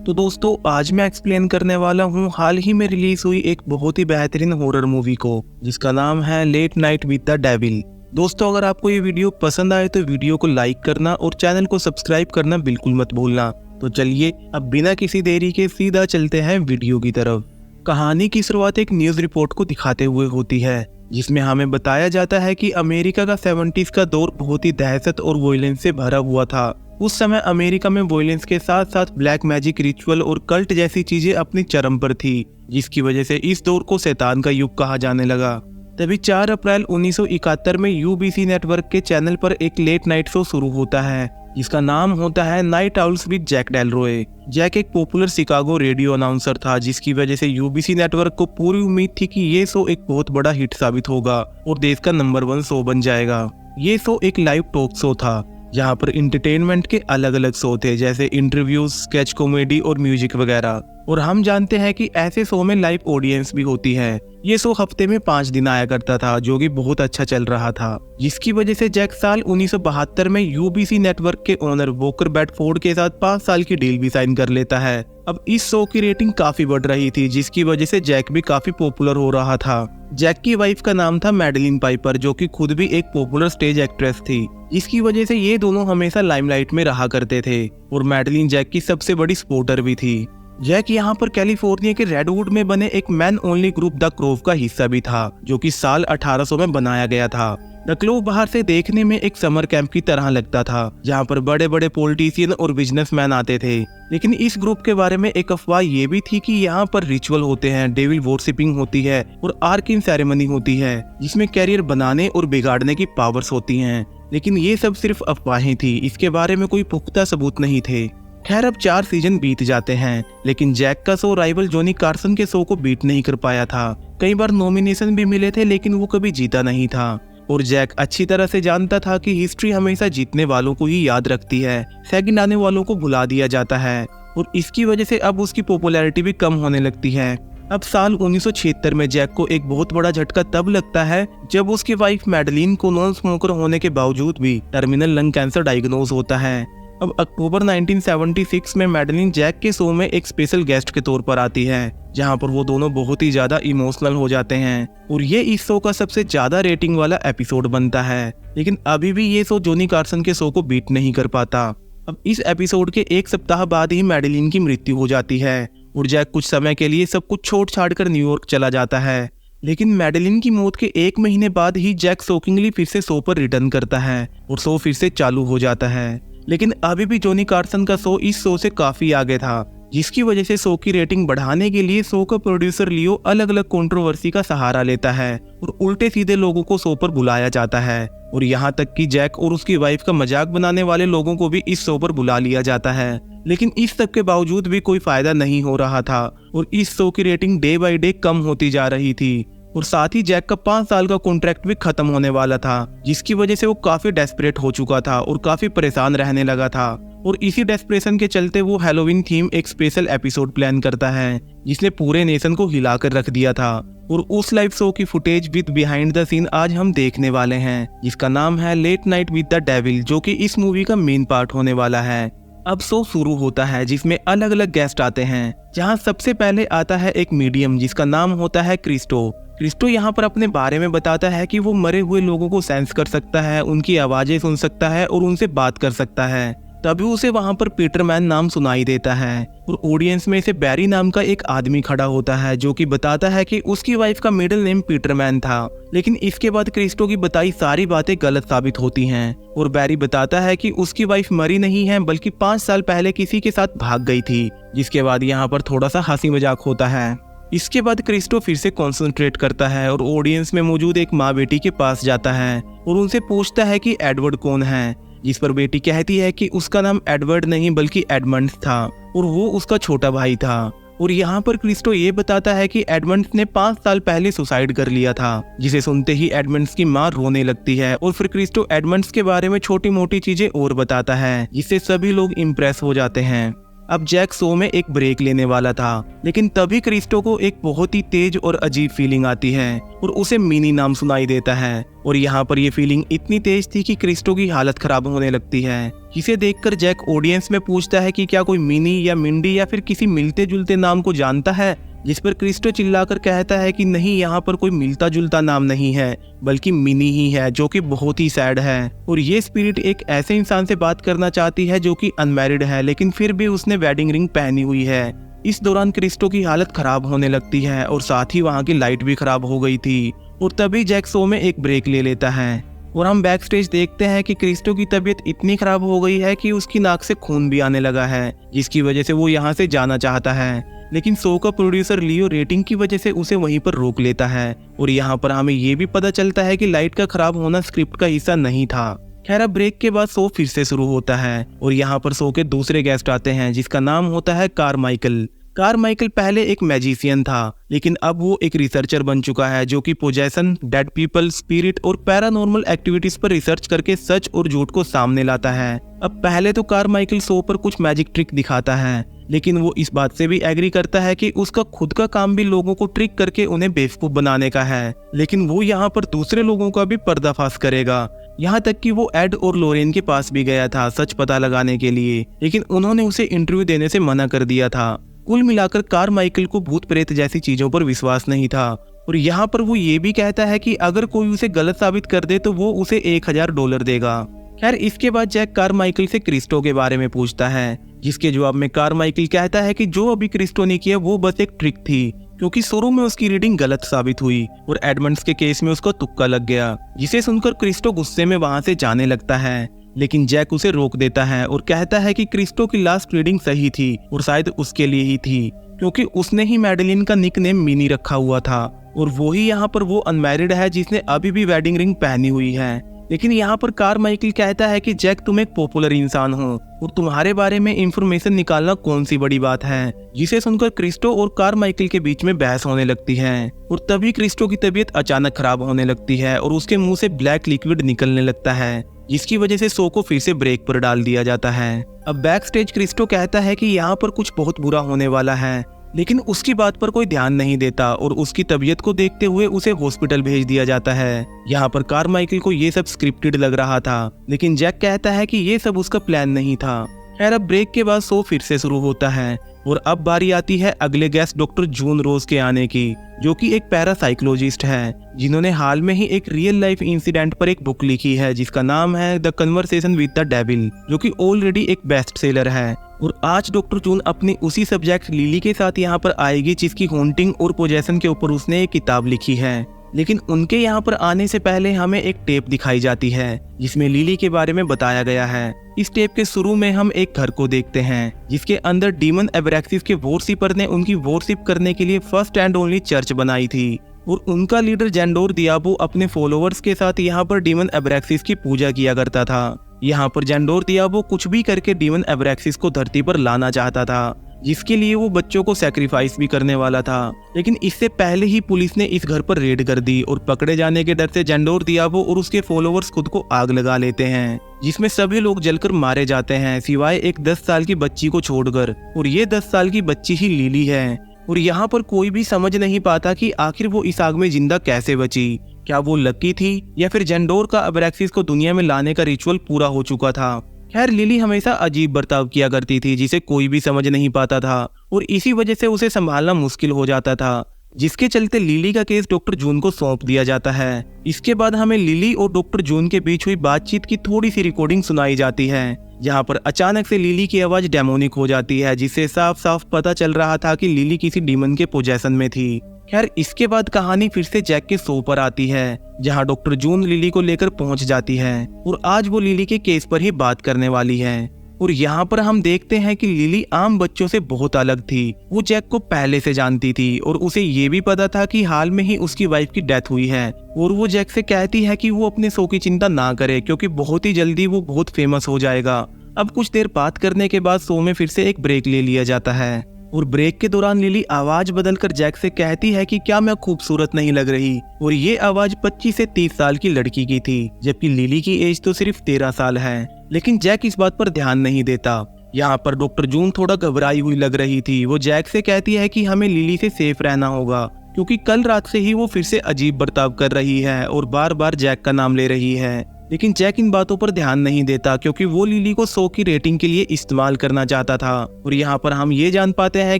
तो दोस्तों आज मैं एक्सप्लेन करने वाला हूँ हाल ही में रिलीज हुई एक बहुत ही बेहतरीन हॉरर मूवी को, जिसका नाम है Late Night with the Devil. दोस्तों अगर आपको ये वीडियो पसंद आए तो वीडियो को लाइक करना और चैनल को सब्सक्राइब करना बिल्कुल मत भूलना। तो चलिए अब बिना किसी देरी के सीधा चलते हैं वीडियो की तरफ। कहानी की शुरुआत एक न्यूज रिपोर्ट को दिखाते हुए होती है, जिसमें हमें बताया जाता है कि अमेरिका का 70s का दौर बहुत ही दहशत और वॉयलेंस से भरा हुआ था। उस समय अमेरिका में वॉयलेंस के साथ साथ ब्लैक मैजिक रिचुअल और कल्ट जैसी चीजें अपनी चरम पर थी, जिसकी वजह से इस दौर को शैतान का युग कहा जाने लगा। तभी 4 अप्रैल 1971 में यूबीसी नेटवर्क के चैनल पर एक लेट नाइट शो शुरू होता है, जिसका नाम होता है Night Owls with Jack Delroy. Jack एक पॉपुलर शिकागो रेडियो अनाउंसर था, जिसकी वजह से यूबीसी नेटवर्क को पूरी उम्मीद थी कि ये शो एक बहुत बड़ा हिट साबित होगा और देश का नंबर 1 शो बन जाएगा। ये शो एक लाइव टॉक शो था, जहाँ पर इंटरटेनमेंट के अलग अलग शो थे, जैसे इंटरव्यूज, स्केच कॉमेडी और म्यूजिक वगैरह। और हम जानते हैं कि ऐसे शो में लाइव ऑडियंस भी होती है। ये शो हफ्ते में 5 दिन आया करता था, जो कि बहुत अच्छा चल रहा था, जिसकी वजह से जैक साल 1972 में यूबीसी नेटवर्क के ओनर वोकर बेडफोर्ड के साथ 5 साल की डील भी साइन कर लेता है। अब इस शो की रेटिंग काफी बढ़ रही थी, जिसकी वजह से जैक भी काफी पॉपुलर हो रहा था। जैक की वाइफ का नाम था मैडेलिन पाइपर, जो कि खुद भी एक पॉपुलर स्टेज एक्ट्रेस थी, जिसकी वजह से ये दोनों हमेशा लाइमलाइट में रहा करते थे। और मैडेलिन जैक की सबसे बड़ी सपोर्टर भी थी। जैक यहाँ पर कैलिफोर्निया के रेडवुड में बने एक मैन ओनली ग्रुप द क्रोव का हिस्सा भी था, जो कि साल 1800 में बनाया गया था। द क्रोव बाहर से देखने में एक समर कैंप की तरह लगता था, जहाँ पर बड़े बड़े पॉलिटिशियन और बिजनेसमैन आते थे। लेकिन इस ग्रुप के बारे में एक अफवाह ये भी थी कि यहाँ पर रिचुअल होते हैं, डेविल वॉरशिपिंग होती है और आर्किंग सेरेमनी होती है, जिसमें कैरियर बनाने और बिगाड़ने की पावर्स होती हैं। लेकिन ये सब सिर्फ अफवाहें थी, इसके बारे में कोई पुख्ता सबूत नहीं थे। खैर अब 4 सीजन बीत जाते हैं, लेकिन जैक का शो राइवल जॉनी कार्सन के शो को बीट नहीं कर पाया था। कई बार नॉमिनेशन भी मिले थे, लेकिन वो कभी जीता नहीं था। और जैक अच्छी तरह से जानता था कि हिस्ट्री हमेशा जीतने वालों को ही याद रखती है, सेकंड आने वालों को भुला दिया जाता है। और इसकी वजह से अब उसकी पॉपुलैरिटी भी कम होने लगती है। अब साल 1976 में जैक को एक बहुत बड़ा झटका तब लगता है जब उसकी वाइफ मैडेलिन को नॉन स्मोकर होने के बावजूद भी टर्मिनल लंग कैंसर डायग्नोज होता है। अब अक्टूबर 1976 में मैडेलिन जैक के शो में एक स्पेशल गेस्ट के तौर पर आती है, जहां पर वो दोनों बहुत ही ज्यादा इमोशनल हो जाते हैं और ये इस शो का सबसे ज्यादा रेटिंग वाला एपिसोड बनता है। लेकिन अभी भी ये शो जॉनी कार्सन के शो को बीट नहीं कर पाता। अब इस एपिसोड के 1 सप्ताह बाद ही मैडेलिन की मृत्यु हो जाती है और जैक कुछ समय के लिए सब कुछ छोड़ छाड़ कर न्यूयॉर्क चला जाता है। लेकिन मैडेलिन की मौत के 1 महीने बाद ही जैक शॉकिंगली फिर से शो पर रिटर्न करता है और शो फिर से चालू हो जाता है। लेकिन अभी भी जॉनी कार्सन का शो इस शो से काफी आगे था, जिसकी वजह से शो की रेटिंग बढ़ाने के लिए शो का प्रोड्यूसर लियो अलग अलग कंट्रोवर्सी का सहारा लेता है और उल्टे सीधे लोगों को शो पर बुलाया जाता है। और यहाँ तक कि जैक और उसकी वाइफ का मजाक बनाने वाले लोगों को भी इस शो पर बुला लिया जाता है। लेकिन इस सब के बावजूद भी कोई फायदा नहीं हो रहा था और इस शो की रेटिंग डे बाय डे कम होती जा रही थी। और साथ ही जैक का 5 साल का कॉन्ट्रैक्ट भी खत्म होने वाला था, जिसकी वजह से वो काफी डेस्परेट हो चुका था और काफी परेशान रहने लगा था। और इसी डेस्परेशन के चलते वो हैलोवीन थीम एक स्पेशल एपिसोड प्लान करता है, जिसने पूरे नेशन को हिलाकर रख दिया था। और उस लाइव शो की footage with behind the scene आज हम देखने वाले हैं, जिसका नाम है Late Night with the Devil, जो कि इस मूवी का मेन पार्ट होने वाला है। अब शो शुरू होता है, जिसमें अलग अलग गेस्ट आते हैं, जहां सबसे पहले आता है एक मीडियम, जिसका नाम होता है क्रिस्टो। क्रिस्टो यहाँ पर अपने बारे में बताता है कि वो मरे हुए लोगों को सेंस कर सकता है, उनकी आवाजें सुन सकता है और उनसे बात कर सकता है। तभी उसे वहाँ पर पीटरमैन नाम सुनाई देता है और ऑडियंस में से बैरी नाम का एक आदमी खड़ा होता है, जो कि बताता है कि उसकी वाइफ का मिडिल नेम पीटरमैन था। लेकिन इसके बाद क्रिस्टो की बताई सारी बातें गलत साबित होती हैं और बैरी बताता है कि उसकी वाइफ मरी नहीं है, बल्कि 5 साल पहले किसी के साथ भाग गई थी। जिसके बाद यहाँ पर थोड़ा सा हंसी मजाक होता है। इसके बाद क्रिस्टो फिर से कॉन्सेंट्रेट करता है और ऑडियंस में मौजूद एक माँ बेटी के पास जाता है और उनसे पूछता है कि एडवर्ड कौन है, जिस पर बेटी कहती है कि उसका नाम एडवर्ड नहीं बल्कि एडमंड्स था और वो उसका छोटा भाई था। और यहाँ पर क्रिस्टो ये बताता है कि एडमंड्स ने 5 साल पहले सुसाइड कर लिया था, जिसे सुनते ही एडमंड्स की माँ रोने लगती है। और फिर क्रिस्टो एडमंड्स के बारे में छोटी मोटी चीजें और बताता है, जिससे सभी लोग इम्प्रेस हो जाते हैं। अब जैक शो में एक ब्रेक लेने वाला था, लेकिन तभी क्रिस्टो को एक बहुत ही तेज और अजीब फीलिंग आती है और उसे मिनी नाम सुनाई देता है। और यहाँ पर ये फीलिंग इतनी तेज थी कि क्रिस्टो की हालत खराब होने लगती है, जिसे देखकर जैक ऑडियंस में पूछता है कि क्या कोई मिनी या मिंडी या फिर किसी मिलते जुलते नाम को जानता है, जिस पर क्रिस्टो चिल्लाकर कहता है कि नहीं, यहाँ पर कोई मिलता जुलता नाम नहीं है, बल्कि मिनी ही है, जो कि बहुत ही सैड है। और ये स्पिरिट एक ऐसे इंसान से बात करना चाहती है जो कि अनमैरिड है, लेकिन फिर भी उसने वेडिंग रिंग पहनी हुई है। इस दौरान क्रिस्टो की हालत खराब होने लगती है और साथ ही वहाँ की लाइट भी खराब हो गई थी। और तभी जैक शो में एक ब्रेक ले लेता है और हम बैक स्टेज देखते हैं कि क्रिस्टो की तबीयत इतनी खराब हो गई है कि उसकी नाक से खून भी आने लगा है, जिसकी वजह से वो यहाँ से जाना चाहता है। लेकिन शो का प्रोड्यूसर लियो रेटिंग की वजह से उसे वहीं पर रोक लेता है। और यहाँ पर हमें ये भी पता चलता है कि लाइट का खराब होना स्क्रिप्ट का हिस्सा नहीं था। खैर, अब ब्रेक के बाद शो फिर से शुरू होता है और यहाँ पर शो के दूसरे गेस्ट आते हैं, जिसका नाम होता है कारमाइकल। कारमाइकल पहले एक मैजिशियन था, लेकिन अब वो एक रिसर्चर बन चुका है जो कि पोजेशन, डेड पीपल, स्पिरिट और पैरानॉर्मल एक्टिविटीज पर रिसर्च करके सच और झूठ को सामने लाता है। अब पहले तो कारमाइकल शो पर कुछ मैजिक ट्रिक दिखाता है, लेकिन वो इस बात से भी एग्री करता है कि उसका खुद का काम भी लोगों को ट्रिक करके उन्हें बेवकूफ बनाने का है। लेकिन वो यहाँ पर दूसरे लोगों का भी पर्दाफाश करेगा। यहाँ तक कि वो एड और लोरेन के पास भी गया था सच पता लगाने के लिए, लेकिन उन्होंने उसे इंटरव्यू देने से मना कर दिया था। कुल मिलाकर कारमाइकल को भूत प्रेत जैसी चीजों पर विश्वास नहीं था। और यहाँ पर वो ये भी कहता है कि अगर कोई उसे गलत साबित कर दे तो वो उसे $1000 देगा। खैर, इसके बाद जैक कारमाइकल से क्रिस्टो के बारे में पूछता है, जिसके जवाब में कारमाइकल कहता है कि जो अभी क्रिस्टो ने किया वो बस एक ट्रिक थी, क्योंकि शुरू में उसकी रीडिंग गलत साबित हुई और एडमंड्स के केस में उसका तुक्का लग गया। जिसे सुनकर क्रिस्टो गुस्से में वहां से जाने लगता है, लेकिन जैक उसे रोक देता है और कहता है कि क्रिस्टो की लास्ट रीडिंग सही थी और शायद उसके लिए ही थी, क्योंकि उसने ही मैडेलिन का निकनेम मिनी रखा हुआ था और वो ही यहाँ पर वो अनमैरिड है जिसने अभी भी वेडिंग रिंग पहनी हुई है। लेकिन यहाँ पर कारमाइकल कहता है कि जैक, तुम एक पॉपुलर इंसान हो और तुम्हारे बारे में इंफॉर्मेशन निकालना कौन सी बड़ी बात है। जिसे सुनकर क्रिस्टो और कारमाइकल के बीच में बहस होने लगती है और तभी क्रिस्टो की तबीयत अचानक खराब होने लगती है और उसके मुंह से ब्लैक लिक्विड निकलने लगता है, जिसकी वजह से शो को फिर से ब्रेक पर डाल दिया जाता है। अब बैक स्टेज क्रिस्टो कहता है कि यहाँ पर कुछ बहुत बुरा होने वाला है, लेकिन उसकी बात पर कोई ध्यान नहीं देता और उसकी तबीयत को देखते हुए उसे हॉस्पिटल भेज दिया जाता है। यहाँ पर कारमाइकल को ये सब स्क्रिप्टेड लग रहा था, लेकिन जैक कहता है कि ये सब उसका प्लान नहीं था। खैर, अब ब्रेक के बाद शो फिर से शुरू होता है और अब बारी आती है अगले गेस्ट डॉक्टर जून रोज के आने की, जो कि एक पैरासाइकोलॉजिस्ट है, जिन्होंने हाल में ही एक रियल लाइफ इंसिडेंट पर एक बुक लिखी है जिसका नाम है the conversation with the Devil, जो कि ऑलरेडी एक बेस्ट सेलर है। और आज डॉक्टर जून अपनी उसी सब्जेक्ट लिली के साथ यहाँ पर आएगी जिसकी हॉन्टिंग और पोजेशन के ऊपर उसने एक किताब लिखी है। लेकिन उनके यहाँ पर आने से पहले हमें एक टेप दिखाई जाती है जिसमें लिली के बारे में बताया गया है। इस टेप के शुरू में हम एक घर को देखते हैं जिसके अंदर डीमन एब्रैक्सिस के वॉरशिपर ने उनकी वॉरशिप करने के लिए फर्स्ट एंड ओनली चर्च बनाई थी और उनका लीडर जेंडोर दियाबो अपने फॉलोअर्स के साथ यहाँ पर डीमन एब्रैक्सिस की पूजा किया करता था। यहाँ पर जेंडोर दियाबो कुछ भी करके डीमन एब्रैक्सिस को धरती पर लाना चाहता था, जिसके लिए वो बच्चों को सैक्रिफाइस भी करने वाला था। लेकिन इससे पहले ही पुलिस ने इस घर पर रेड कर दी और पकड़े जाने के डर से जेंडोर दियाबो और उसके फॉलोअर्स खुद को आग लगा लेते हैं, जिसमें सभी लोग जलकर मारे जाते हैं सिवाय एक 10 साल की बच्ची को छोड़कर। और ये 10 साल की बच्ची ही लिली है। और यहाँ पर कोई भी समझ नहीं पाता कि आखिर वो इस आग में जिंदा कैसे बची। क्या वो लकी थी या फिर जेंडोर का एब्रैक्सिस को दुनिया में लाने का रिचुअल पूरा हो चुका था। खैर, लिली हमेशा अजीब बर्ताव किया करती थी जिसे कोई भी समझ नहीं पाता था और इसी वजह से उसे संभालना मुश्किल हो जाता था, जिसके चलते लिली का केस डॉक्टर जून को सौंप दिया जाता है। इसके बाद हमें लिली और डॉक्टर जून के बीच हुई बातचीत की थोड़ी सी रिकॉर्डिंग सुनाई जाती है, जहाँ पर अचानक से लिली की आवाज डेमोनिक हो जाती है, जिससे साफ साफ पता चल रहा था कि लिली किसी डीमन के पोजेशन में थी। खैर, इसके बाद कहानी फिर से जैक के शो पर आती है, जहां डॉक्टर जून लिली को लेकर पहुंच जाती है और आज वो लिली के केस पर ही बात करने वाली है। और यहाँ पर हम देखते हैं कि लिली आम बच्चों से बहुत अलग थी। वो जैक को पहले से जानती थी और उसे ये भी पता था कि हाल में ही उसकी वाइफ की डेथ हुई है और वो जैक से कहती है कि वो अपने शो की चिंता ना करे क्योंकि बहुत ही जल्दी वो बहुत फेमस हो जाएगा। अब कुछ देर बात करने के बाद शो में फिर से एक ब्रेक ले लिया जाता है और ब्रेक के दौरान लिली आवाज बदलकर जैक से कहती है कि क्या मैं खूबसूरत नहीं लग रही। और ये आवाज 25 से 30 साल की लड़की की थी, जबकि लिली की एज तो सिर्फ 13 साल है। लेकिन जैक इस बात पर ध्यान नहीं देता। यहाँ पर डॉक्टर जून थोड़ा घबराई हुई लग रही थी। वो जैक से कहती है कि हमें लिली से सेफ रहना होगा, क्योंकि कल रात से ही वो फिर से अजीब बर्ताव कर रही है और बार बार जैक का नाम ले रही है। लेकिन जैक इन बातों पर ध्यान नहीं देता, क्योंकि वो लिली को 100 की रेटिंग के लिए इस्तेमाल करना चाहता था। और यहाँ पर हम ये जान पाते हैं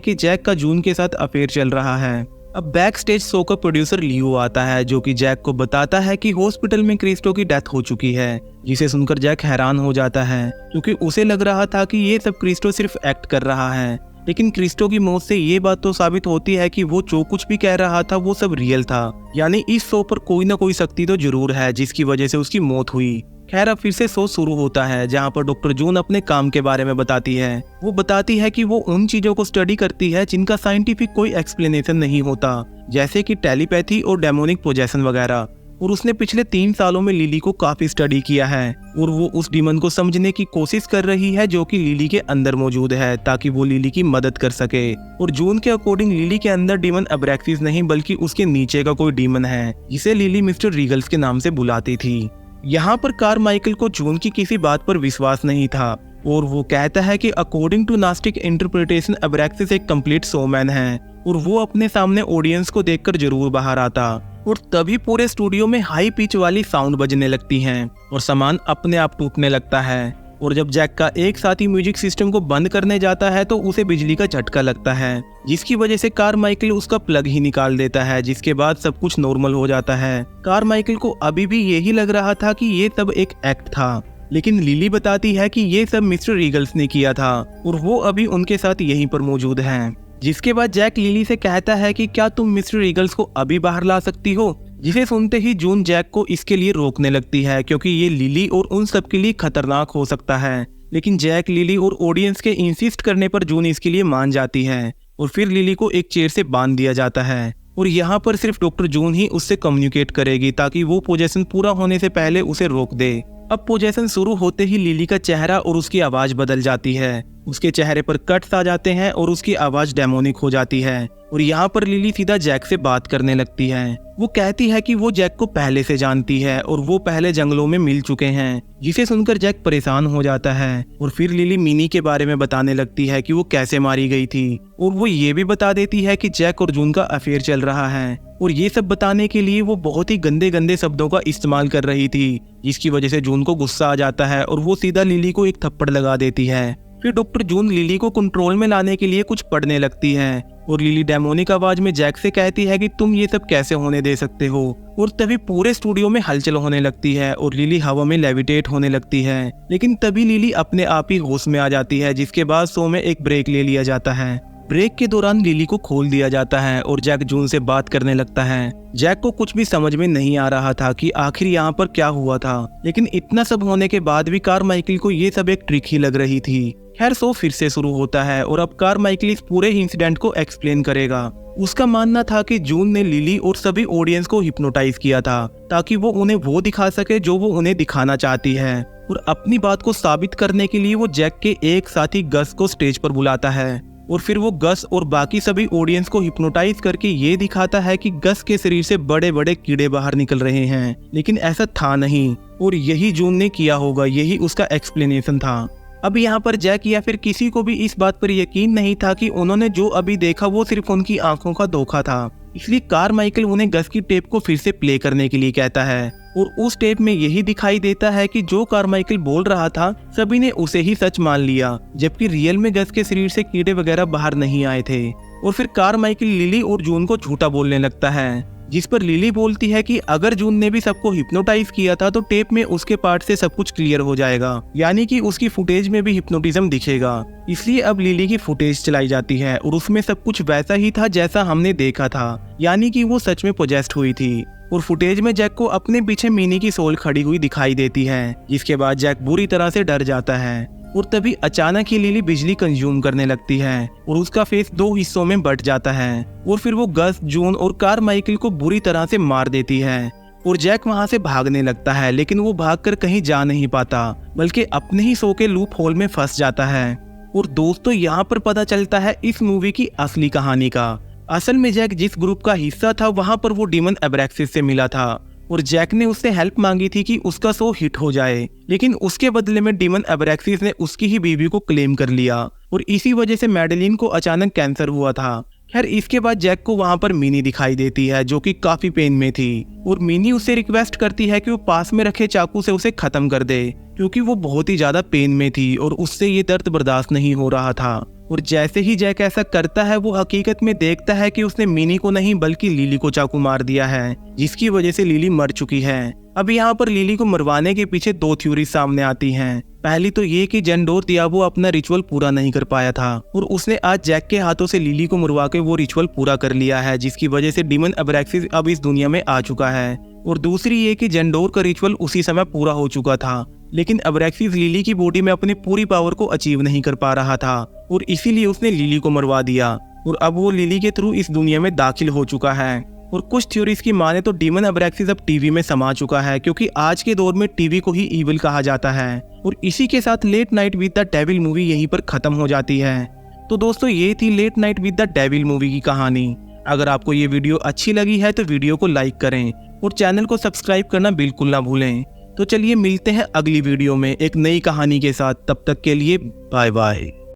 कि जैक का जून के साथ अफेयर चल रहा है। अब बैक स्टेज शो का प्रोड्यूसर लियो आता है, जो कि जैक को बताता है कि हॉस्पिटल में क्रिस्टो की डेथ हो चुकी है, जिसे सुनकर जैक हैरान हो जाता है, क्योंकि उसे लग रहा था कि ये सब क्रिस्टो सिर्फ एक्ट कर रहा है। लेकिन क्रिस्टो की मौत से ये बात तो साबित होती है कि वो जो कुछ भी कह रहा था वो सब रियल था। यानी इस शो पर कोई ना कोई शक्ति तो जरूर है जिसकी वजह से उसकी मौत हुई। खैर, अब फिर से शो शुरू होता है, जहाँ पर डॉक्टर जून अपने काम के बारे में बताती है। वो बताती है कि वो उन चीजों को स्टडी करती है जिनका साइंटिफिक कोई एक्सप्लेनेशन नहीं होता, जैसे कि टेलीपैथी और डेमोनिक पोजेशन वगैरह। और उसने पिछले 3 सालों में लिली को काफी स्टडी किया है और वो उस डीमन को समझने की कोशिश कर रही है जो कि लिली के अंदर मौजूद है, ताकि वो लिली की मदद कर सके। और जून के अकॉर्डिंग लिली के अंदर डीमन अब्रैक्सिस नहीं, बल्कि उसके नीचे का कोई डीमन है, जिसे लिली मिस्टर रीगल्स के नाम से बुलाती थी। यहाँ पर कारमाइकल को जून की किसी बात पर विश्वास नहीं था और वो कहता है कि अकॉर्डिंग टू नास्टिक इंटरप्रिटेशन अब्रैक्सिस एक कंप्लीट शोमैन है और वो अपने सामने ऑडियंस को देखकर जरूर बाहर आता। और तभी पूरे स्टूडियो में हाई पिच वाली साउंड बजने लगती हैं और सामान अपने आप टूटने लगता है। और जब जैक का एक साथी म्यूजिक सिस्टम को बंद करने जाता है तो उसे बिजली का झटका लगता है, जिसकी वजह से कारमाइकल उसका प्लग ही निकाल देता है, जिसके बाद सब कुछ नॉर्मल हो जाता है। कारमाइकल को अभी भी यही लग रहा था कि ये सब एक एक्ट था, लेकिन लिली बताती है कि ये सब मिस्टर रीगल्स ने किया था और वो अभी उनके साथ यहीं पर मौजूद हैं। जिसके बाद जैक लिली से कहता है कि क्या तुम मिस्टर रीगल्स को अभी बाहर ला सकती हो, जिसे सुनते ही जून जैक को इसके लिए रोकने लगती है, क्योंकि ये लिली और उन सब के लिए खतरनाक हो सकता है। लेकिन जैक, लिली और ऑडियंस के इंसिस्ट करने पर जून इसके लिए मान जाती है और फिर लिली को एक चेयर से बांध दिया जाता है। और यहाँ पर सिर्फ डॉक्टर जून ही उससे कम्युनिकेट करेगी, ताकि वो पोजेशन पूरा होने से पहले उसे रोक दे। अब पोजेशन शुरू होते ही लिली का चेहरा और उसकी आवाज बदल जाती है, उसके चेहरे पर कट्स आ जाते हैं और उसकी आवाज डेमोनिक हो जाती है। और यहाँ पर लिली सीधा जैक से बात करने लगती है। वो कहती है कि वो जैक को पहले से जानती है और वो पहले जंगलों में मिल चुके हैं, जिसे सुनकर जैक परेशान हो जाता है। और फिर लिली मिनी के बारे में बताने लगती है कि वो कैसे मारी गई थी, और वो ये भी बता देती है कि जैक और जून का अफेयर चल रहा है। और ये सब बताने के लिए वो बहुत ही गंदे गंदे शब्दों का इस्तेमाल कर रही थी, जिसकी वजह से जून को गुस्सा आ जाता है और वो सीधा लिली को एक थप्पड़ लगा देती है। फिर डॉक्टर जून लिली को कंट्रोल में लाने के लिए कुछ पढ़ने लगती है और लिली डेमोनिक आवाज में जैक से कहती है कि तुम ये सब कैसे होने दे सकते हो। और तभी पूरे स्टूडियो में हलचल होने लगती है और लिली हवा में लेविटेट होने लगती है। लेकिन तभी लिली अपने आप ही होश में आ जाती है, जिसके बाद शो में एक ब्रेक ले लिया जाता है। ब्रेक के दौरान लिली को खोल दिया जाता है और जैक जून से बात करने लगता है। जैक को कुछ भी समझ में नहीं आ रहा था कि आखिर यहाँ पर क्या हुआ था, लेकिन इतना सब होने के बाद भी कारमाइकल को ये सब एक ट्रिक ही लग रही थी। खैर, शो फिर से शुरू होता है और अब कारमाइकल इस पूरे इंसिडेंट को एक्सप्लेन करेगा। उसका मानना था कि जून ने लिली और सभी ऑडियंस को हिप्नोटाइज किया था, ताकि वो उन्हें वो दिखा सके जो वो उन्हें दिखाना चाहती है। और अपनी बात को साबित करने के लिए वो जैक के एक साथी गस को स्टेज पर बुलाता है और फिर वो गस और बाकी सभी ऑडियंस को हिप्नोटाइज करके ये दिखाता है कि गस के शरीर से बड़े बड़े कीड़े बाहर निकल रहे हैं, लेकिन ऐसा था नहीं और यही जून ने किया होगा, यही उसका एक्सप्लेनेशन था। अब यहाँ पर जैक या फिर किसी को भी इस बात पर यकीन नहीं था कि उन्होंने जो अभी देखा वो सिर्फ उनकी आंखों का धोखा था। इसलिए कारमाइकल उन्हें गस की टेप को फिर से प्ले करने के लिए कहता है और उस टेप में यही दिखाई देता है कि जो कारमाइकल बोल रहा था सभी ने उसे ही सच मान लिया, जबकि रियल में गस के शरीर से कीड़े वगैरह बाहर नहीं आए थे। और फिर कारमाइकल लिली और जून को झूठा बोलने लगता है, जिस पर लिली बोलती है कि अगर जून ने भी सबको हिप्नोटाइज किया था तो टेप में उसके पार्ट से सब कुछ क्लियर हो जाएगा, यानी कि उसकी फुटेज में भी हिप्नोटिज्म दिखेगा। इसलिए अब लिली की फुटेज चलाई जाती है और उसमें सब कुछ वैसा ही था जैसा हमने देखा था, यानी कि वो सच में पोजेस्ड हुई थी। और फुटेज में जैक को अपने पीछे मिनी की सोल खड़ी हुई दिखाई देती है, जिसके बाद जैक बुरी तरह से डर जाता है। और तभी अचानक ही लिली बिजली कंज्यूम करने लगती है और उसका फेस 2 हिस्सों में बट जाता है और फिर वो गस, जून और कारमाइकल को बुरी तरह से मार देती है। और जैक वहां से भागने लगता है, लेकिन वो भागकर कहीं जा नहीं पाता, बल्कि अपने ही शो के लूप होल में फंस जाता है। और दोस्तों, यहाँ पर पता चलता है इस मूवी की असली कहानी का। असल में जैक जिस ग्रुप का हिस्सा था वहां पर वो डीमन अब्रैक्सिस से मिला था और जैक ने उससे हेल्प मांगी थी कि उसका शो हिट हो जाए, लेकिन उसके बदले में डीमन अब्रैक्सिस ने उसकी ही बीवी को क्लेम कर लिया और इसी वजह से मैडेलिन को अचानक कैंसर हुआ था। खैर इसके बाद जैक को वहां पर मिनी दिखाई देती है जो कि काफी पेन में थी और मिनी उससे रिक्वेस्ट करती है कि वो पास में रखे चाकू से उसे खत्म कर दे, क्योंकि वो बहुत ही ज्यादा पेन में थी और उससे ये दर्द बर्दाश्त नहीं हो रहा था। और जैसे ही जैक ऐसा करता है वो हकीकत में देखता है कि उसने मिनी को नहीं बल्कि लिली को चाकू मार दिया है, जिसकी वजह से लिली मर चुकी है। अब यहाँ पर लिली को मरवाने के पीछे दो थ्योरी सामने आती हैं। पहली तो ये कि जेंडोर दियाबो अपना रिचुअल पूरा नहीं कर पाया था और उसने आज जैक के हाथों से लिली को मरवा के वो रिचुअल पूरा कर लिया है, जिसकी वजह से डीमन अब्रैक्सिस अब इस दुनिया में आ चुका है। और दूसरी ये कि जेंडोर का रिचुअल उसी समय पूरा हो चुका था, लेकिन अब्रैक्सिस लिली की बॉडी में अपनी पूरी पावर को अचीव नहीं कर पा रहा था और इसीलिए उसने लिली को मरवा दिया और अब वो लिली के थ्रू इस दुनिया में दाखिल हो चुका है। और कुछ थ्योरीज की माने तो डीमन अब्रैक्सिस अब टीवी में समा चुका है, क्योंकि आज के दौर में टीवी को ही ईविल कहा जाता है। और इसी के साथ Late Night with the Devil movie यहीं पर खत्म हो जाती है। तो दोस्तों ये थी Late Night with the Devil movie की कहानी। अगर आपको ये वीडियो अच्छी लगी है तो वीडियो को लाइक करें और चैनल को सब्सक्राइब करना बिल्कुल ना भूलें। तो चलिए मिलते हैं अगली वीडियो में एक नई कहानी के साथ, तब तक के लिए बाय बाय।